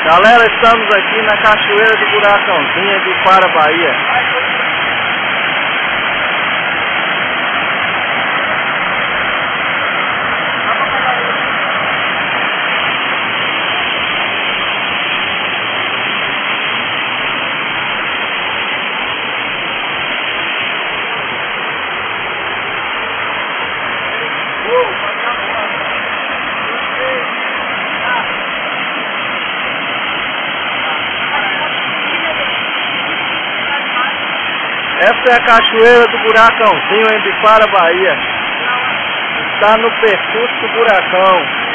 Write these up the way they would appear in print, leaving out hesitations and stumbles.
Galera, estamos aqui na Cachoeira do Buracãozinho de Para, Bahia. Essa é a Cachoeira do Buracãozinho em Biquara, Bahia. Está no percurso do buracão.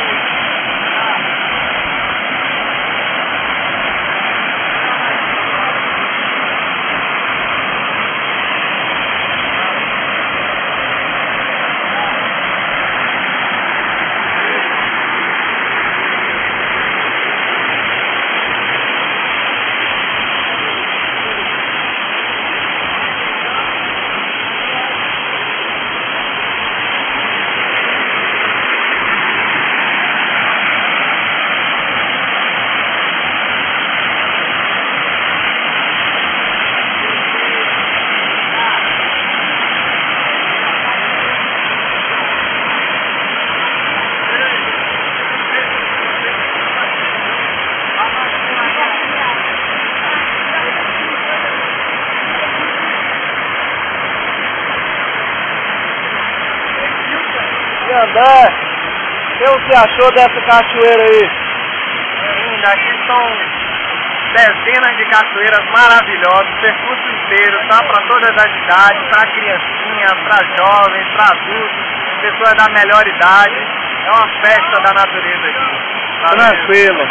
André, o que você achou dessa cachoeira aí? Aqui são dezenas de cachoeiras maravilhosas, o percurso inteiro, tá? Para todas as idades, para criancinha, para jovens, para adultos, pessoas da melhor idade. É uma festa da natureza aqui. Tranquilo.